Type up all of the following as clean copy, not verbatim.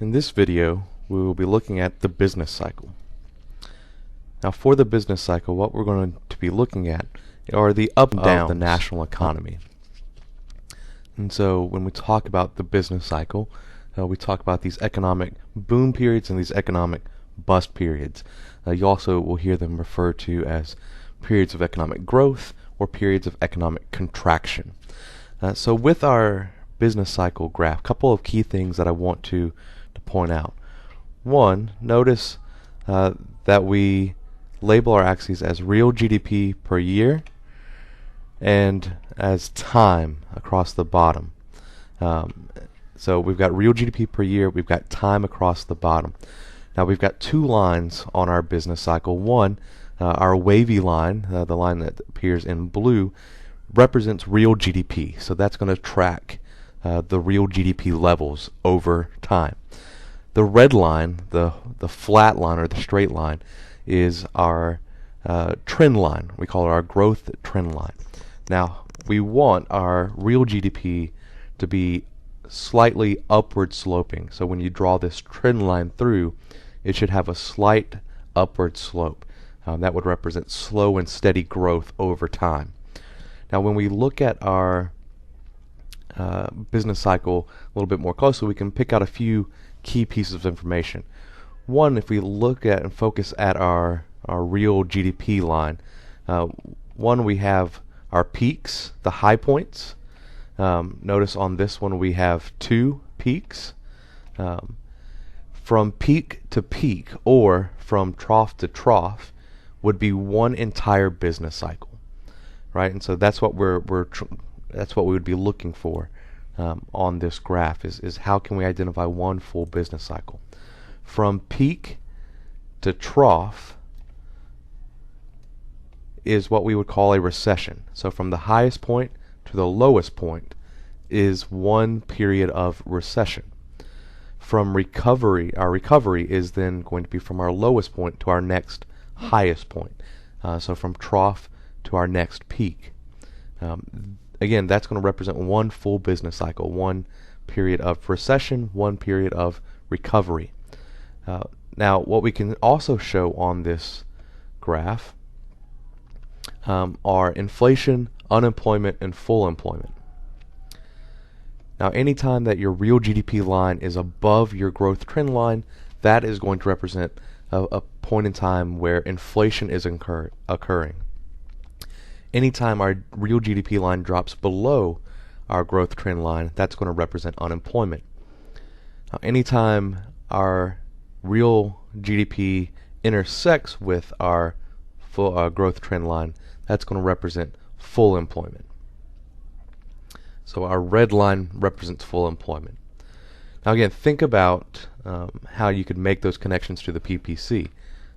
In this video, we will be looking at the business cycle. Now, for the business cycle, what we're going to be looking at are the up and downs of the national economy. And so when we talk about the business cycle, we talk about these economic boom periods and these economic bust periods. You also will hear them referred to as periods of economic growth or periods of economic contraction. So with our business cycle graph, a couple of key things that I want to point out. One, notice that we label our axes as real GDP per year and as time across the bottom. So we've got real GDP per year, we've got time across the bottom. Now we've got two lines on our business cycle. One, our wavy line, the line that appears in blue, represents real GDP. So that's going to track the real GDP levels over time. The red line, the flat line or the straight line, is our trend line. We call it our growth trend line. Now, we want our real GDP to be slightly upward sloping. So when you draw this trend line through, it should have a slight upward slope. That would represent slow and steady growth over time. Now, when we look at our business cycle a little bit more closely, we can pick out a few key pieces of information. One, if we look at and focus at our real GDP line, one, we have our peaks, the high points. Notice on this one we have two peaks. From peak to peak, or from trough to trough, would be one entire business cycle, right? And so that's what that's what we would be looking for on this graph is how can we identify one full business cycle. From peak to trough is what we would call a recession. So from the highest point to the lowest point is one period of recession. From recovery, our recovery is then going to be from our lowest point to our next highest point. So from trough to our next peak. Again, that's going to represent one full business cycle, one period of recession, one period of recovery. Now, what we can also show on this graph are inflation, unemployment, and full employment. Now, anytime that your real GDP line is above your growth trend line, that is going to represent a point in time where inflation is occurring. Anytime our real GDP line drops below our growth trend line, that's going to represent unemployment. Now, anytime our real GDP intersects with our full growth trend line, that's going to represent full employment. So our red line represents full employment. Now again, think about how you could make those connections to the PPC.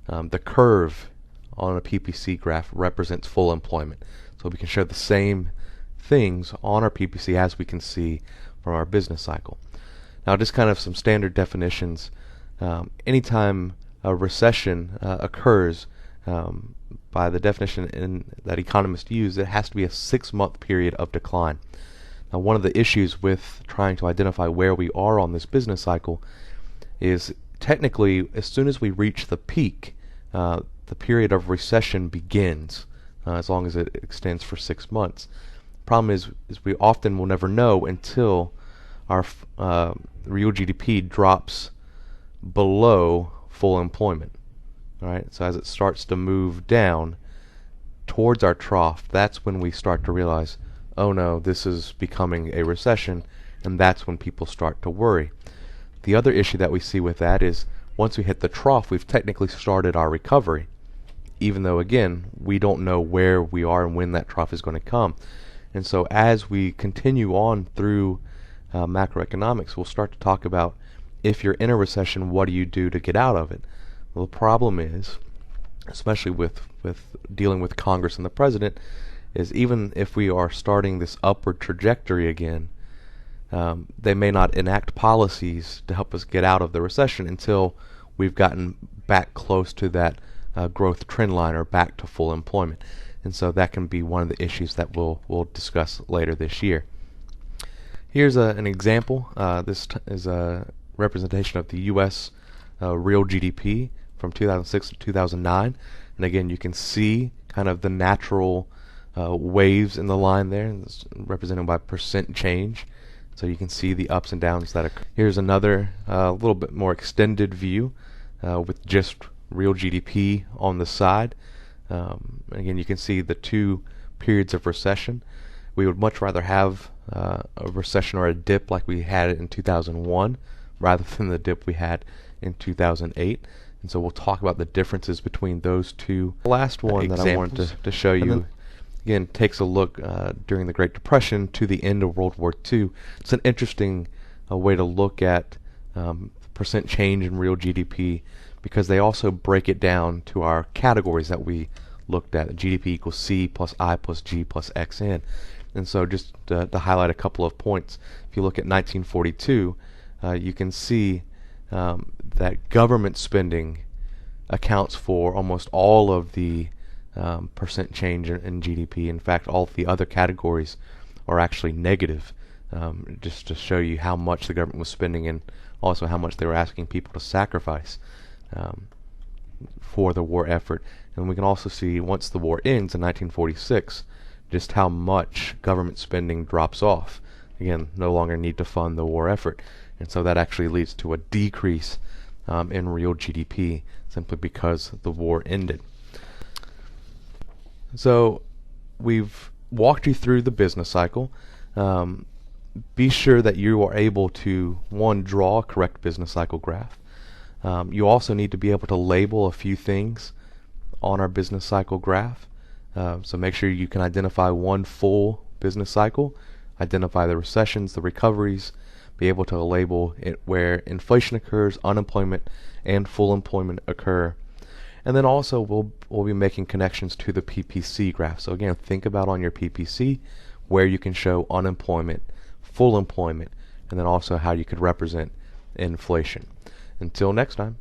The curve on a PPC graph represents full employment. So we can show the same things on our PPC as we can see from our business cycle. Now just kind of some standard definitions. Anytime a recession occurs, by the definition that economists use, it has to be a 6-month period of decline. Now one of the issues with trying to identify where we are on this business cycle is technically as soon as we reach the peak, the period of recession begins, as long as it extends for 6 months. Problem is we often will never know until our real GDP drops below full employment. All right, so as it starts to move down towards our trough, that's when we start to realize, oh no, this is becoming a recession, and that's when people start to worry. The other issue that we see with that is once we hit the trough, we've technically started our recovery, even though again we don't know where we are and when that trough is going to come. And so as we continue on through macroeconomics, we'll start to talk about if you're in a recession, what do you do to get out of it? Well, the problem is, especially with dealing with Congress and the President, is even if we are starting this upward trajectory again, they may not enact policies to help us get out of the recession until we've gotten back close to that growth trend line or back to full employment. And so that can be one of the issues that we'll discuss later this year. Here's an example. This is representation of the U.S. Real GDP from 2006 to 2009. And again, you can see kind of the natural waves in the line there, it's represented by percent change. So you can see the ups and downs that occur. Here's another little bit more extended view with just real GDP on the side. Again, you can see the two periods of recession. We would much rather have a recession or a dip like we had in 2001 rather than the dip we had in 2008. And so we'll talk about the differences between those two. The last one examples that I wanted to show you, again, takes a look during the Great Depression to the end of World War II. It's an interesting way to look at percent change in real GDP, because they also break it down to our categories that we looked at. GDP equals C plus I plus G plus XN. And so just to highlight a couple of points, if you look at 1942, you can see that government spending accounts for almost all of the percent change in GDP. In fact, all of the other categories are actually negative, just to show you how much the government was spending and also how much they were asking people to sacrifice for the war effort. And we can also see, once the war ends in 1946, just how much government spending drops off. Again, no longer need to fund the war effort. And so that actually leads to a decrease in real GDP simply because the war ended. So we've walked you through the business cycle. Be sure that you are able to, one, draw a correct business cycle graph. You also need to be able to label a few things on our business cycle graph. So make sure you can identify one full business cycle, identify the recessions, the recoveries, be able to label it where inflation occurs, unemployment, and full employment occur. And then also we'll be making connections to the PPC graph. So again, think about on your PPC where you can show unemployment, full employment, and then also how you could represent inflation. Until next time.